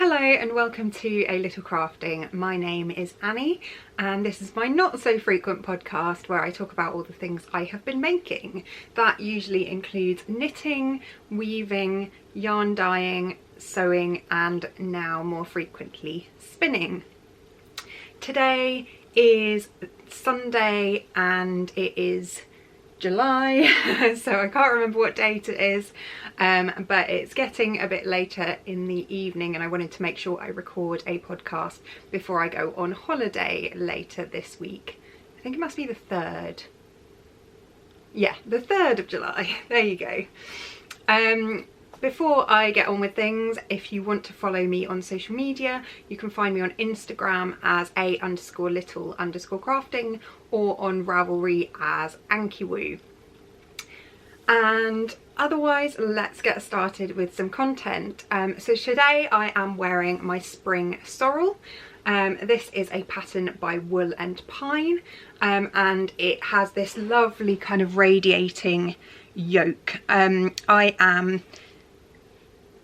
Hello and welcome to A Little Crafting. My name is Annie and this is my not so frequent podcast where I talk about all the things I have been making. That usually includes knitting, weaving, yarn dyeing, sewing and now more frequently spinning. Today is Sunday and it is July, so I can't remember what date it is, but it's getting a bit later in the evening and I wanted to make sure I record a podcast before I go on holiday later this week. I think it must be the 3rd. Yeah, the 3rd of July. There you go. Before I get on with things, if you want to follow me on social media, you can find me on Instagram as a_little_crafting or on Ravelry as Ankiwoo. And otherwise, let's get started with some content. So today I am wearing my spring Sorrel. This is a pattern by Wool&Pine and it has this lovely kind of radiating yoke.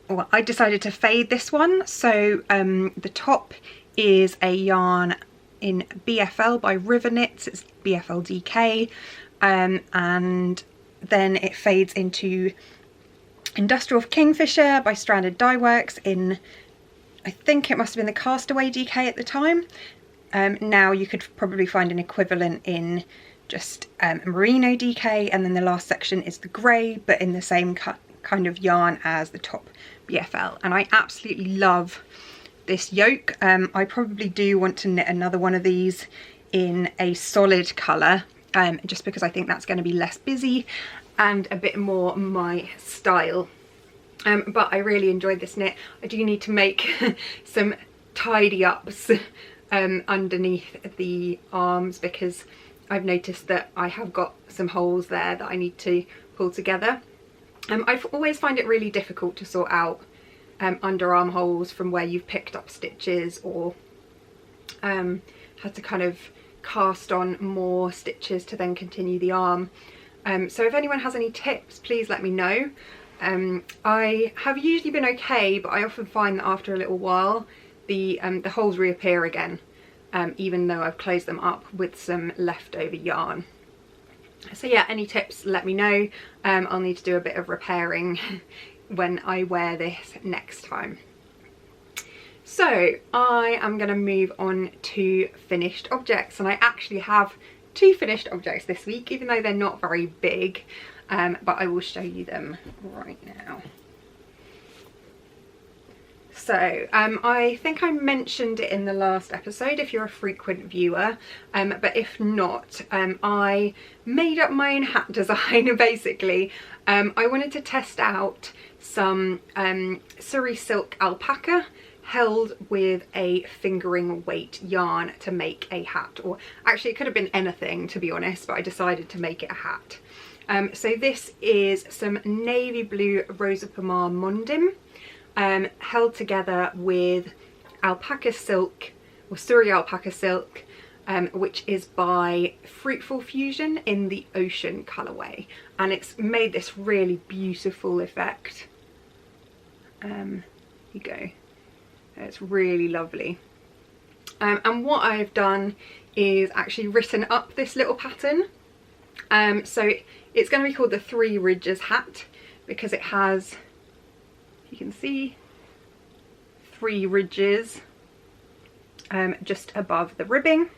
I decided to fade this one, so the top is a yarn in BFL by River Knits, it's BFL DK, and then it fades into Industrial Kingfisher by Stranded Dye Works in, I think it must have been the Castaway DK at the time. Now you could probably find an equivalent in just Merino DK, and then the last section is the grey, but in the same kind of yarn as the top BFL, and I absolutely love this yoke. I probably do want to knit another one of these in a solid colour, just because I think that's going to be less busy and a bit more my style. But I really enjoyed this knit. I do need to make some tidy ups underneath the arms because I've noticed that I have got some holes there that I need to pull together. I always find it really difficult to sort out underarm holes from where you've picked up stitches or had to kind of cast on more stitches to then continue the arm. So if anyone has any tips, please let me know. I have usually been okay, but I often find that after a little while the holes reappear again, even though I've closed them up with some leftover yarn. So yeah, any tips, let me know. I'll need to do a bit of repairing when I wear this next time. So I am going to move on to finished objects, and I actually have 2 finished objects this week, even though they're not very big, but I will show you them right now. So I think I mentioned it in the last episode if you're a frequent viewer, but if not, I made up my own hat design basically. I wanted to test out some Suri silk alpaca held with a fingering weight yarn to make a hat, or actually it could have been anything to be honest, but I decided to make it a hat. So this is some navy blue Rosa Pomar Mondim, held together with alpaca silk or Suri Alpaca Silk, which is by Fruitful Fusion in the ocean colourway, and it's made this really beautiful effect. Here you go, it's really lovely. And what I've done is actually written up this little pattern. So it's going to be called the 3 Ridges hat because it has, you can see, 3 ridges just above the ribbing.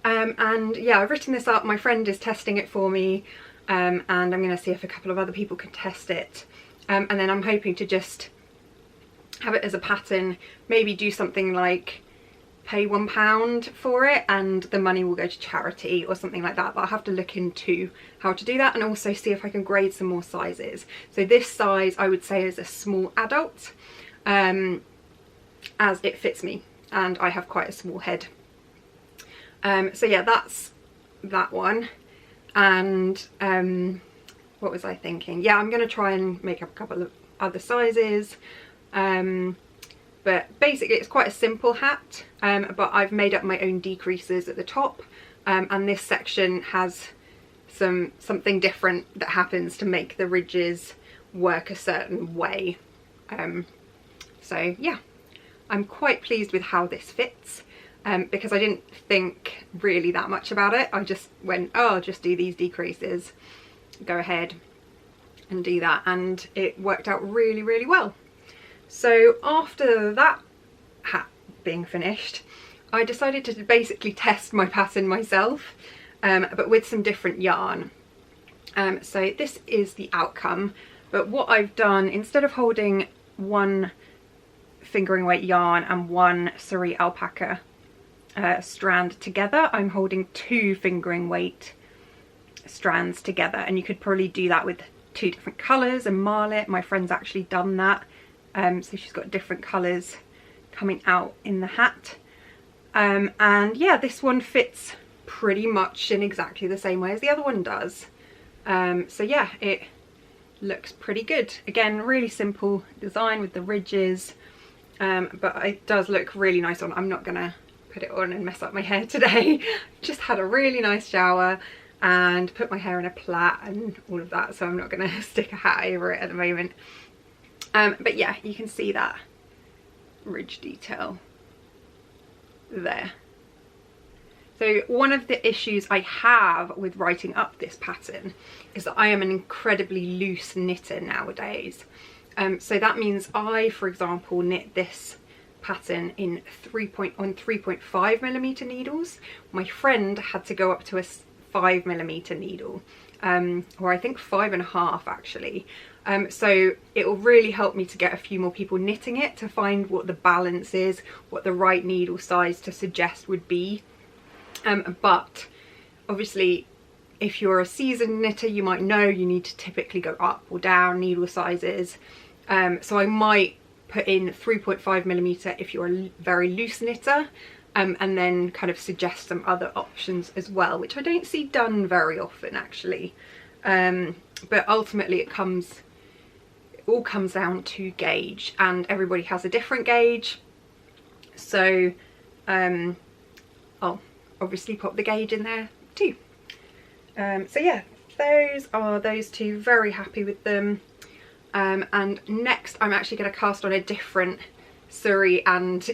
And yeah, I've written this up. My friend is testing it for me, and I'm going to see if a couple of other people can test it. And then I'm hoping to just have it as a pattern, maybe do something like pay £1 for it and the money will go to charity or something like that, but I'll have to look into how to do that and also see if I can grade some more sizes. So this size I would say is a small adult, as it fits me and I have quite a small head. So yeah, that's that one. And what was I thinking? Yeah, I'm going to try and make up a couple of other sizes. But basically it's quite a simple hat, but I've made up my own decreases at the top, and this section has something different that happens to make the ridges work a certain way. So yeah, I'm quite pleased with how this fits, because I didn't think really that much about it. I just went, oh, I'll just do these decreases, go ahead and do that, and it worked out really, really well. So after that hat being finished, I decided to basically test my pattern myself, but with some different yarn. So this is the outcome, but what I've done, instead of holding one fingering weight yarn and one Suri Alpaca strand together, I'm holding 2 fingering weight strands together, and you could probably do that with 2 different colours and marl it. My friend's actually done that, so she's got different colours coming out in the hat, and yeah, this one fits pretty much in exactly the same way as the other one does. So yeah, it looks pretty good. Again, really simple design with the ridges, but it does look really nice on. I'm not gonna put it on and mess up my hair today. Just had a really nice shower and put my hair in a plait and all of that, so I'm not gonna stick a hat over it at the moment. But yeah, you can see that ridge detail there. So one of the issues I have with writing up this pattern is that I am an incredibly loose knitter nowadays. So that means I, for example, knit this pattern in 3.5mm needles. My friend had to go up to a 5mm needle, or I think 5.5 actually. So it will really help me to get a few more people knitting it, to find what the balance is, what the right needle size to suggest would be. But obviously, if you're a seasoned knitter, you might know you need to typically go up or down needle sizes. So I might put in 3.5mm if you're a very loose knitter, and then kind of suggest some other options as well, which I don't see done very often actually. But ultimately it all comes down to gauge, and everybody has a different gauge. So I'll obviously pop the gauge in there too. So yeah, those are those 2, very happy with them. And next I'm actually going to cast on a different Suri and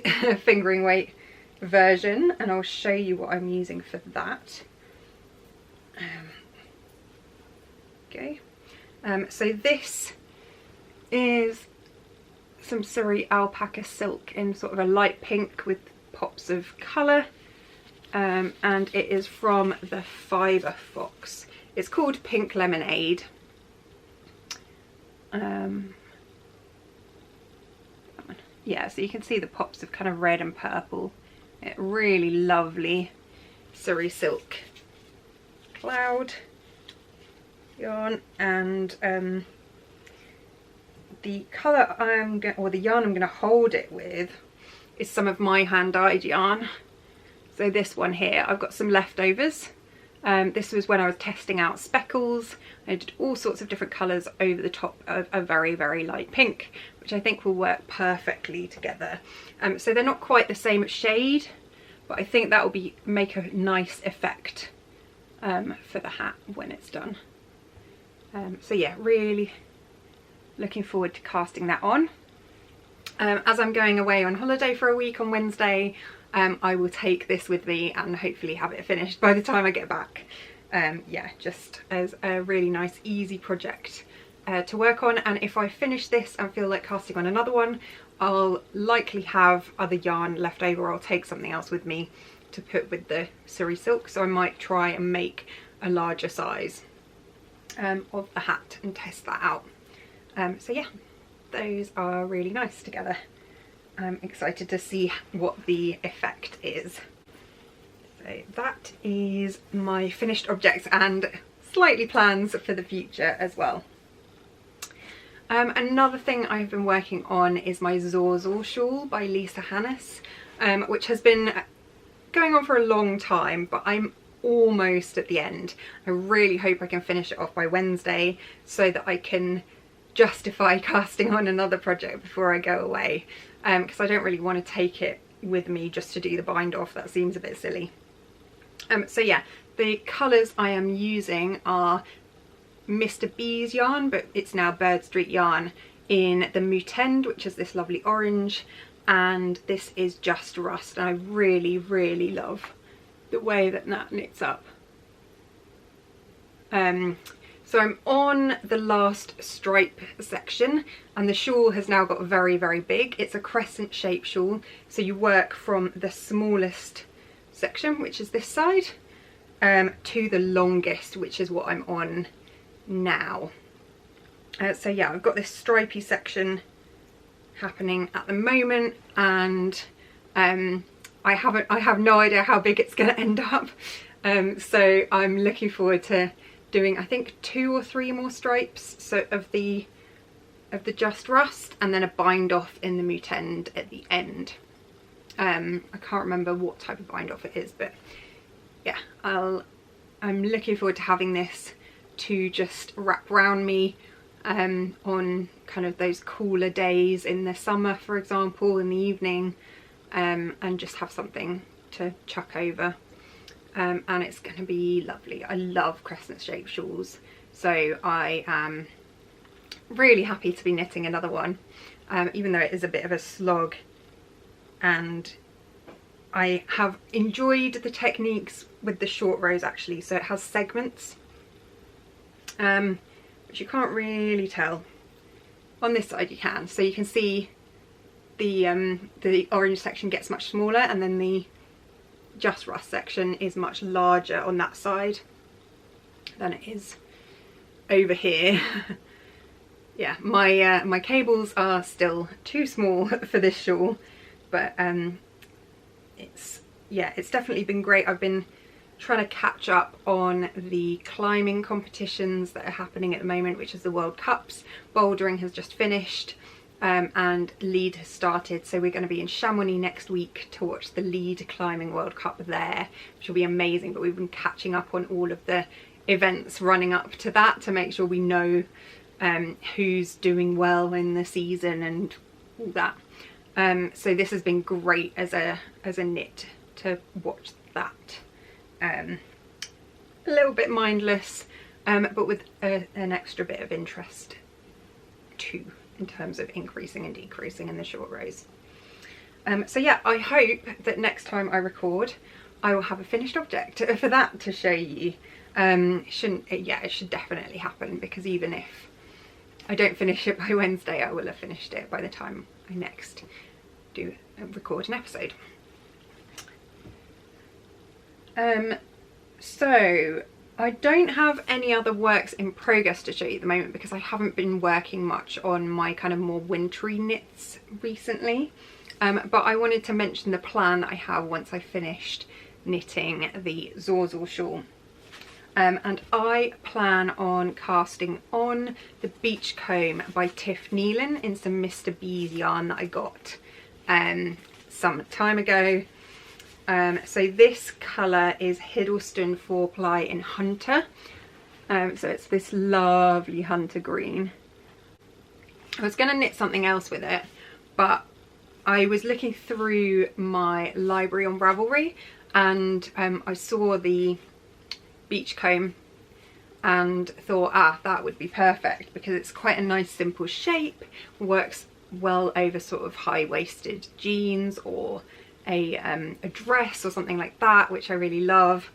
fingering weight version, and I'll show you what I'm using for that. Okay, so this is some Suri Alpaca Silk in sort of a light pink with pops of colour, and it is from the Fibre Fox. It's called Pink Lemonade. Yeah, so you can see the pops of kind of red and purple. Really lovely Suri Silk cloud yarn, and the colour the yarn I'm going to hold it with is some of my hand-dyed yarn. So this one here, I've got some leftovers. This was when I was testing out speckles. I did all sorts of different colours over the top of a very, very light pink, which I think will work perfectly together. So they're not quite the same shade, but I think that will make a nice effect for the hat when it's done. So yeah, really looking forward to casting that on. As I'm going away on holiday for a week on Wednesday, I will take this with me and hopefully have it finished by the time I get back. Yeah, just as a really nice easy project to work on, and if I finish this and feel like casting on another one, I'll likely have other yarn left over, or I'll take something else with me to put with the Suri Silk, so I might try and make a larger size of the hat and test that out. So yeah, those are really nice together. I'm excited to see what the effect is. So that is my finished objects and slightly plans for the future as well. Another thing I've been working on is my Sorrel shawl by Lisa Hannes, which has been going on for a long time, but I'm almost at the end. I really hope I can finish it off by Wednesday so that I can justify casting on another project before I go away, because I don't really want to take it with me just to do the bind off. That seems a bit silly. So yeah, the colours I am using are Mr. B's yarn, but it's now Bird Street yarn in the Mutend, which is this lovely orange, and this is Just Rust, and I really, really love the way that that knits up. So I'm on the last stripe section, and the shawl has now got very, very big. It's a crescent shaped shawl, so you work from the smallest section, which is this side, to the longest, which is what I'm on now. So yeah, I've got this stripy section happening at the moment, and I have no idea how big it's going to end up. So I'm looking forward to doing, I think, 2 or 3 more stripes so of the Just Rust, and then a bind off in the Mutend at the end. I can't remember what type of bind off it is, but yeah, I'm looking forward to having this to just wrap around me on kind of those cooler days in the summer, for example, in the evening, and just have something to chuck over. And it's going to be lovely. I love crescent shaped shawls, so I am really happy to be knitting another one, even though it is a bit of a slog, and I have enjoyed the techniques with the short rows actually. So it has segments, which you can't really tell. On this side you can, so you can see the orange section gets much smaller, and then the Just Rust section is much larger on that side than it is over here. Yeah, my cables are still too small for this shawl, but it's definitely been great. I've been trying to catch up on the climbing competitions that are happening at the moment, which is the World Cups. Bouldering has just finished, and lead has started, so we're going to be in Chamonix next week to watch the lead climbing World Cup there, which will be amazing. But we've been catching up on all of the events running up to that to make sure we know who's doing well in the season and all that. So this has been great as a knit to watch that. A little bit mindless, but with an extra bit of interest too, in terms of increasing and decreasing in the short rows. So yeah, I hope that next time I record I will have a finished object for that to show you. It should definitely happen, because even if I don't finish it by Wednesday, I will have finished it by the time I next record an episode. So I don't have any other works in progress to show you at the moment, because I haven't been working much on my kind of more wintry knits recently. But I wanted to mention the plan that I have once I finished knitting the Sorrel shawl. And I plan on casting on the Beachcombe by Tif Neilan in some Mr. B's yarn that I got some time ago. So this colour is Hiddleston 4-ply in Hunter. So it's this lovely hunter green. I was going to knit something else with it, but I was looking through my library on Ravelry, and I saw the Beachcombe and thought, that would be perfect, because it's quite a nice simple shape, works well over sort of high-waisted jeans or a dress or something like that, which I really love.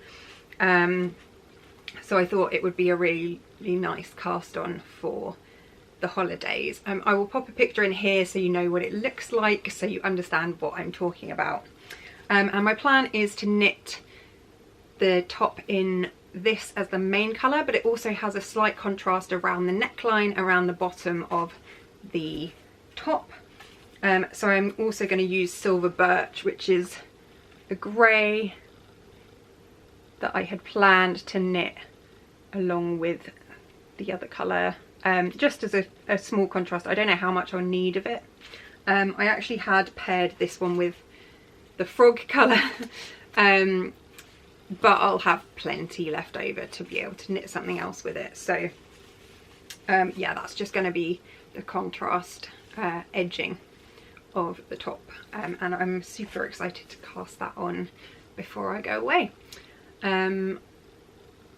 So I thought it would be a really, really nice cast on for the holidays. I will pop a picture in here so you know what it looks like, so you understand what I'm talking about. And my plan is to knit the top in this as the main colour, but it also has a slight contrast around the neckline, around the bottom of the top. So I'm also going to use Silver Birch, which is a grey that I had planned to knit along with the other colour, just as a small contrast. I don't know how much I'll need of it. I actually had paired this one with the frog colour, but I'll have plenty left over to be able to knit something else with it. So yeah, that's just going to be the contrast edging of the top, and I'm super excited to cast that on before I go away.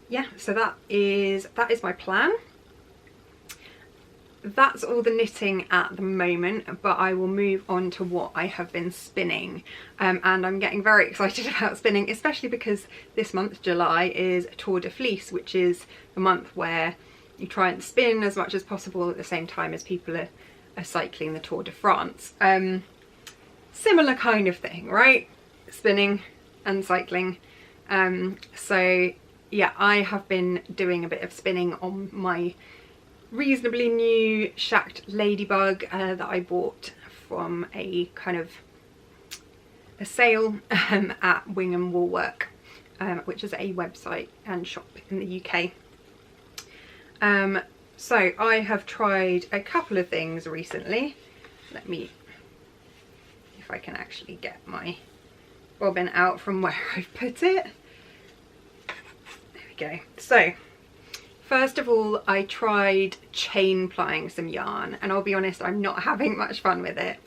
Yeah, so that is my plan. that's all the knitting at the moment, but I will move on to what I have been spinning. And I'm getting very excited about spinning, especially because this month, July, is Tour de Fleece, which is the month where you try and spin as much as possible at the same time as people are cycling the Tour de France. Similar kind of thing, right? Spinning and cycling. So yeah, I have been doing a bit of spinning on my reasonably new shacked ladybug that I bought from a kind of a sale at Wing and Woolwork, which is a website and shop in the UK. So I have tried a couple of things recently. Let me, if I can actually get my bobbin out from where I've put it. There we go. So first of all, I tried chain plying some yarn, and I'll be honest, I'm not having much fun with it.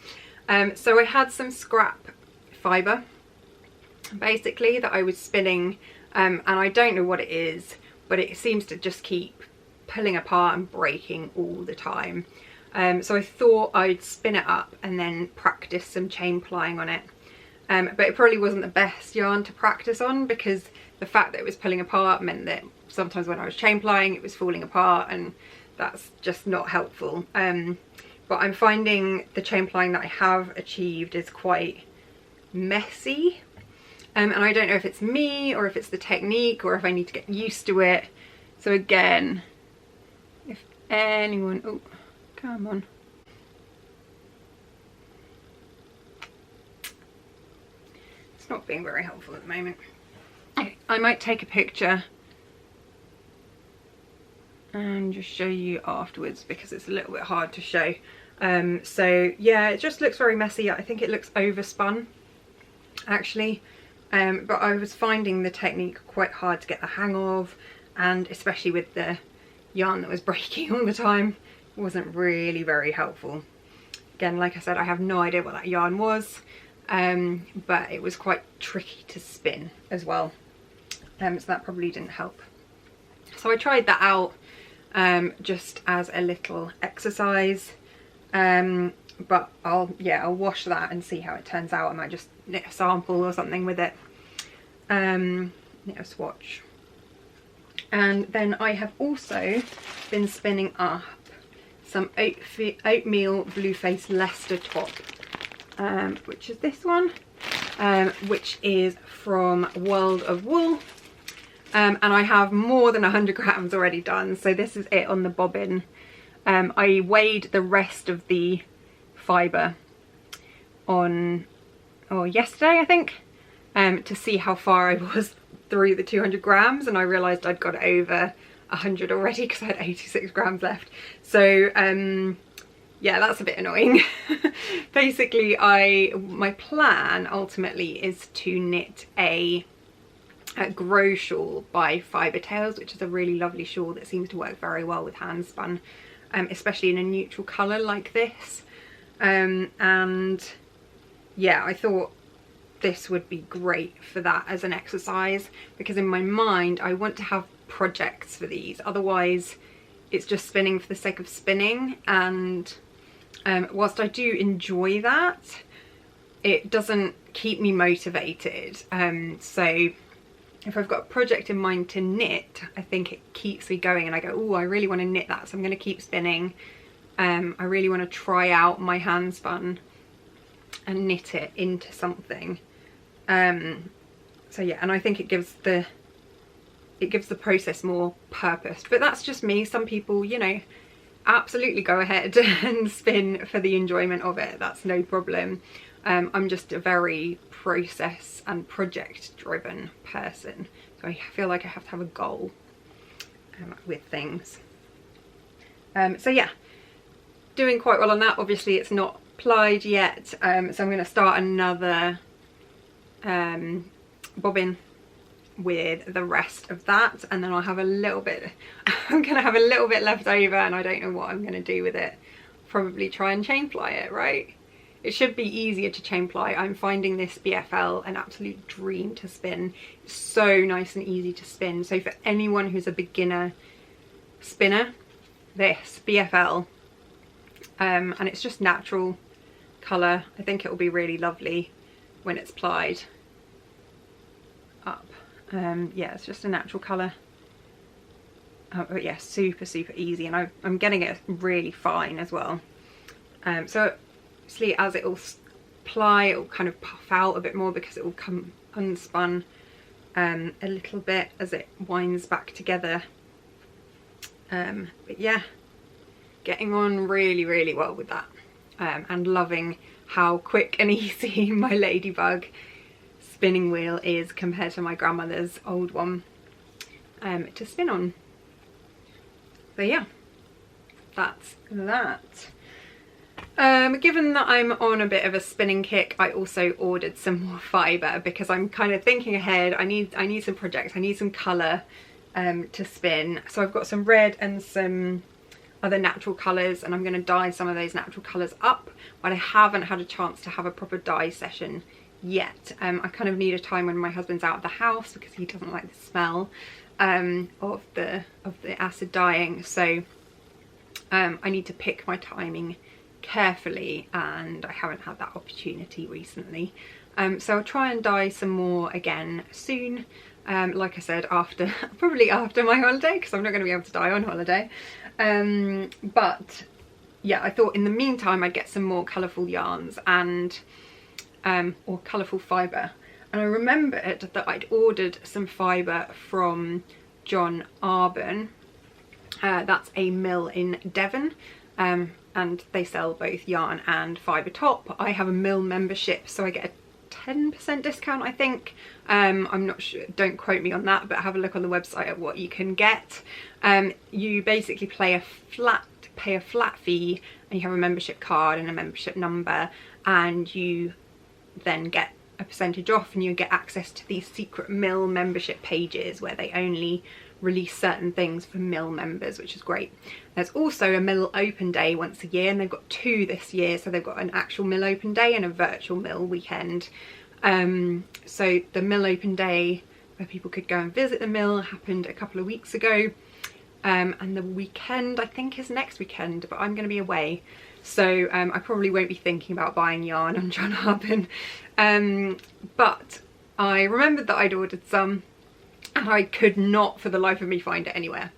So I had some scrap fibre basically that I was spinning, and I don't know what it is, but it seems to just keep pulling apart and breaking all the time. So I thought I'd spin it up and then practice some chain plying on it. But it probably wasn't the best yarn to practice on, because the fact that it was pulling apart meant that sometimes when I was chain plying it was falling apart, and that's just not helpful. But I'm finding the chain plying that I have achieved is quite messy, and I don't know if it's me or if it's the technique or if I need to get used to it. So again, if anyone, oh come on, it's not being very helpful at the moment. I might take a picture and just show you afterwards, because it's a little bit hard to show. So yeah, it just looks very messy. I think it looks overspun actually, but I was finding the technique quite hard to get the hang of, and especially with the yarn that was breaking all the time, it wasn't really very helpful. Again, like I said, I have no idea what that yarn was, but it was quite tricky to spin as well, so that probably didn't help. So I tried that out just as a little exercise, but I'll wash that and see how it turns out. I might just knit a sample or something with it, knit a swatch. And then I have also been spinning up some oatmeal Blueface Leicester top, which is this one, which is from World of Wool. And I have more than 100 grams already done, so this is it on the bobbin. I weighed the rest of the fibre on yesterday, I think, to see how far I was through the 200 grams, and I realised I'd got over 100 already because I had 86 grams left. So yeah, that's a bit annoying. Basically, my plan ultimately is to knit a Grow Shawl by Fibre Tales, which is a really lovely shawl that seems to work very well with hand spun, especially in a neutral colour like this. And yeah, I thought this would be great for that as an exercise, because in my mind I want to have projects for these, otherwise it's just spinning for the sake of spinning. And whilst I do enjoy that, it doesn't keep me motivated. So if I've got a project in mind to knit, I think it keeps me going, and I go, oh, I really want to knit that, so I'm going to keep spinning. I really want to try out my hand spun and knit it into something. So yeah, and I think it gives the process more purpose. But that's just me. Some people, you know, absolutely go ahead and spin for the enjoyment of it. That's no problem. I'm just a very process and project driven person, so I feel like I have to have a goal with things. So yeah, doing quite well on that. Obviously it's not plied yet, so I'm going to start another bobbin with the rest of that, and then I'll have a little bit I'm gonna have a little bit left over, and I don't know what I'm gonna do with it. Probably try and chain ply it, right? It should be easier to chain ply. I'm finding this BFL an absolute dream to spin. It's so nice and easy to spin. So for anyone who's a beginner spinner, this BFL and it's just natural colour. I think it will be really lovely when it's plied up. Yeah, it's just a natural colour. But yeah, super easy, and I'm getting it really fine as well. So obviously as it will ply, it will kind of puff out a bit more because it will come unspun a little bit as it winds back together. But yeah, getting on really well with that, and loving how quick and easy my Ladybug spinning wheel is compared to my grandmother's old one to spin on. So yeah, that's that. Given that I'm on a bit of a spinning kick, I also ordered some more fibre because I'm kind of thinking ahead. I need some projects, I need some colour to spin. So I've got some red and some other natural colours, and I'm going to dye some of those natural colours up, but I haven't had a chance to have a proper dye session yet. I kind of need a time when my husband's out of the house because he doesn't like the smell of the acid dyeing. So I need to pick my timing carefully, and I haven't had that opportunity recently. So I'll try and dye some more again soon. Like I said, probably after my holiday, because I'm not going to be able to dye on holiday. But yeah, I thought in the meantime I'd get some more colourful yarns and or colourful fibre. And I remembered that I'd ordered some fibre from John Arbon. That's a mill in Devon, and they sell both yarn and fibre top. I have a mill membership, so I get a 10% discount, I think. I'm not sure, don't quote me on that, but have a look on the website at what you can get. You basically pay a flat fee, and you have a membership card and a membership number, and you then get a percentage off, and you get access to these secret mill membership pages where they only release certain things for mill members, which is great. There's also a mill open day once a year, and they've got 2 this year. So they've got an actual mill open day and a virtual mill weekend. So the mill open day, where people could go and visit the mill, happened a couple of weeks ago, and the weekend I think is next weekend, but I'm going to be away, so I probably won't be thinking about buying yarn on John Arbon. But I remembered that I'd ordered some, and I could not for the life of me find it anywhere.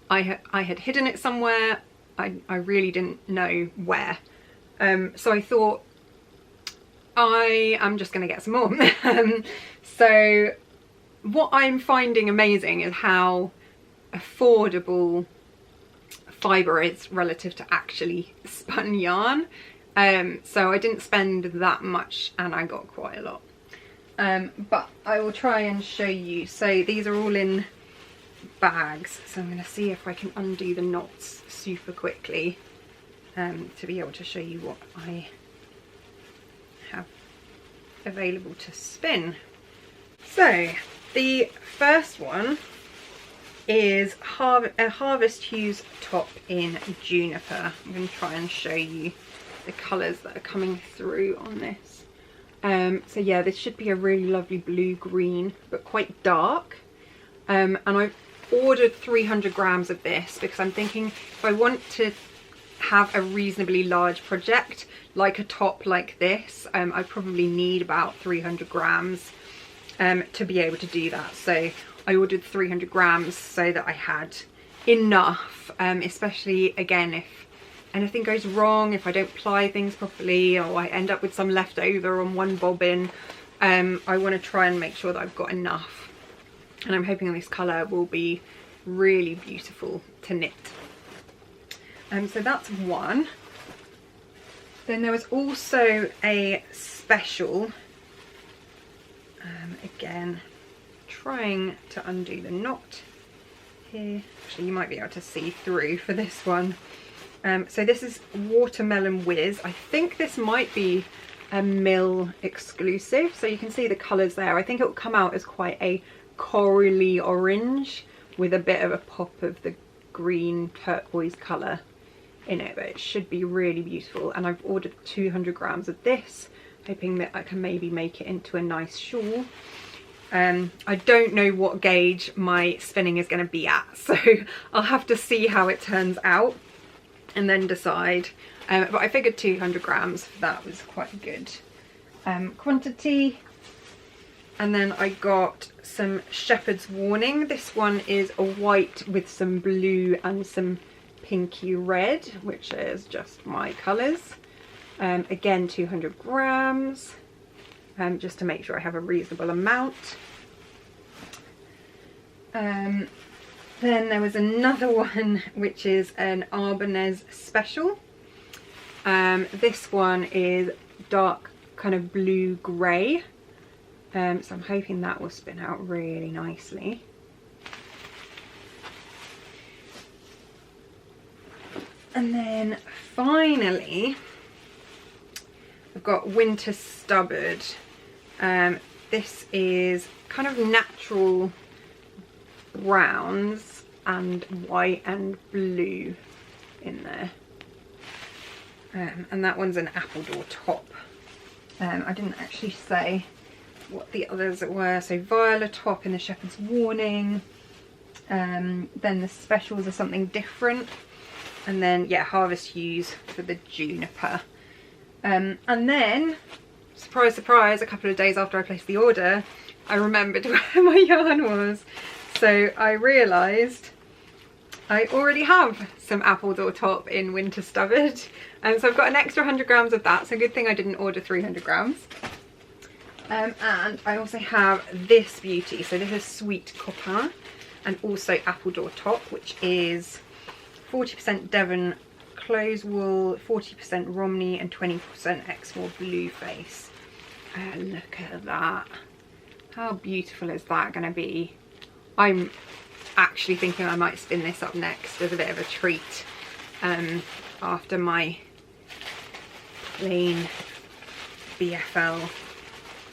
I had hidden it somewhere. I really didn't know where. So I thought I am just going to get some more. So what I'm finding amazing is how affordable fibre is relative to actually spun yarn. So I didn't spend that much, and I got quite a lot. But I will try and show you. So these are all in bags, so I'm going to see if I can undo the knots super quickly to be able to show you what I have available to spin. So the first one is a Harvest Hues top in Juniper. I'm going to try and show you the colours that are coming through on this. So yeah, this should be a really lovely blue-green, but quite dark. And I've ordered 300 grams of this because I'm thinking if I want to have a reasonably large project, like a top like this, I probably need about 300 grams to be able to do that. So I ordered 300 grams so that I had enough, especially again if anything goes wrong, if I don't ply things properly, or I end up with some left over on one bobbin. I want to try and make sure that I've got enough, and I'm hoping this colour will be really beautiful to knit. So that's one. Then there was also a special, again trying to undo the knot here. Actually, you might be able to see through for this one. So this is Watermelon Whiz. I think this might be a mill exclusive, so you can see the colours there. I think it will come out as quite a corally orange with a bit of a pop of the green turquoise colour in it, but it should be really beautiful. And I've ordered 200 grams of this, hoping that I can maybe make it into a nice shawl. I don't know what gauge my spinning is going to be at, so I'll have to see how it turns out and then decide but I figured 200 grams for that was quite a good quantity. And then I got some Shepherd's Warning. This one is a white with some blue and some pinky red, which is just my colours. Again, 200 grams, just to make sure I have a reasonable amount. Then there was another one, which is an Arbonez Special. This one is dark kind of blue grey. So I'm hoping that will spin out really nicely. And then finally, I've got Winter Stubborn. This is kind of natural browns and white and blue in there. And that one's an Appledore top. I didn't actually say what the others were. So Viola top in the Shepherd's Warning. Then the specials are something different. And then, yeah, Harvest Hues for the Juniper. And then, surprise, surprise, a couple of days after I placed the order, I remembered where my yarn was. So I realised I already have some Appledore top in Winter Stubborn. And so I've got an extra 100 grams of that. So good thing I didn't order 300 grams. And I also have this beauty. So this is Sweet Copper and also Appledore top, which is 40% Devon close wool, 40% Romney and 20% Exmoor blue face. Look at that. How beautiful is that going to be? I'm actually thinking I might spin this up next as a bit of a treat after my plain BFL.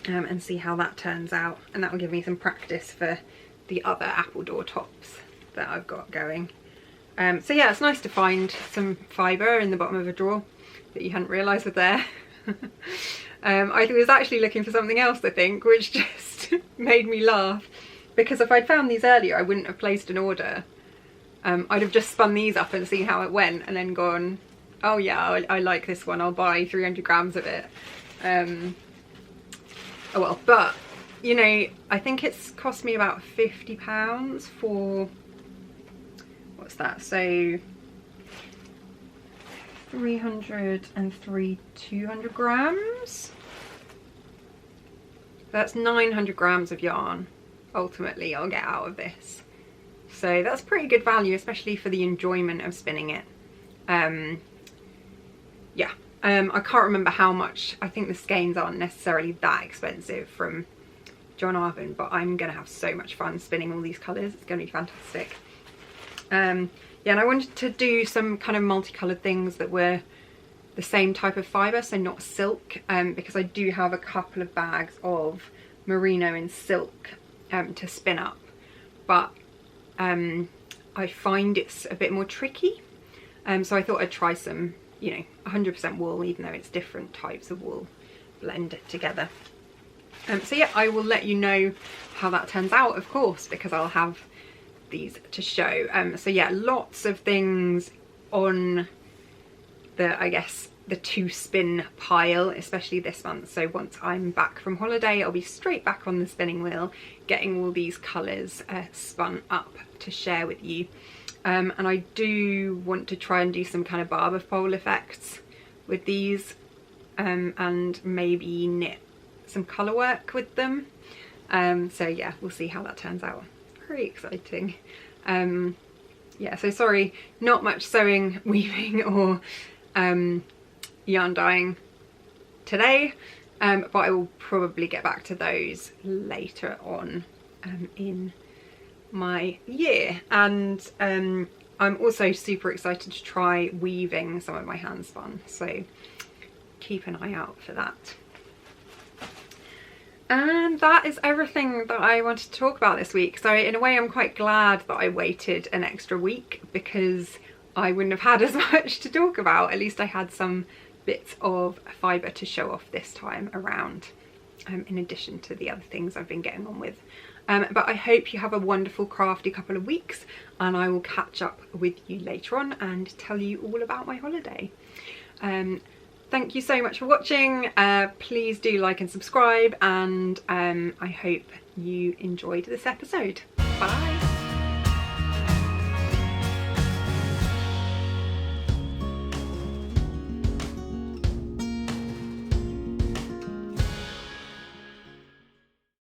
And see how that turns out, and that will give me some practice for the other Appledore tops that I've got going. So yeah, it's nice to find some fibre in the bottom of a drawer that you hadn't realised was there. I was actually looking for something else, I think, which just made me laugh, because if I'd found these earlier I wouldn't have placed an order. I'd have just spun these up and seen how it went and then gone, oh yeah, I like this one, I'll buy 300 grams of it. Oh well, but you know, I think it's cost me about £50 for, what's that, so 300 and 200 grams. That's 900 grams of yarn ultimately I'll get out of this. So that's pretty good value, especially for the enjoyment of spinning it. Yeah. I can't remember how much. I think the skeins aren't necessarily that expensive from John Arvin, but I'm going to have so much fun spinning all these colours. It's going to be fantastic. Yeah, and I wanted to do some kind of multicoloured things that were the same type of fibre, so not silk, because I do have a couple of bags of merino and silk to spin up, but I find it's a bit more tricky, so I thought I'd try some, you know, 100% wool, even though it's different types of wool blended together. So yeah, I will let you know how that turns out, of course, because I'll have these to show. So yeah, lots of things on the, I guess, the to spin pile, especially this month. So once I'm back from holiday, I'll be straight back on the spinning wheel, getting all these colours spun up to share with you. And I do want to try and do some kind of barber pole effects with these, and maybe knit some colour work with them. So yeah, we'll see how that turns out. Very exciting. Yeah, so sorry, not much sewing, weaving or yarn dyeing today, but I will probably get back to those later on in my year. And I'm also super excited to try weaving some of my hand spun, so keep an eye out for that. And that is everything that I wanted to talk about this week. So in a way I'm quite glad that I waited an extra week, because I wouldn't have had as much to talk about. At least I had some bits of fibre to show off this time around, in addition to the other things I've been getting on with. But I hope you have a wonderful crafty couple of weeks, and I will catch up with you later on and tell you all about my holiday. Thank you so much for watching. Please do like and subscribe, and I hope you enjoyed this episode. Bye.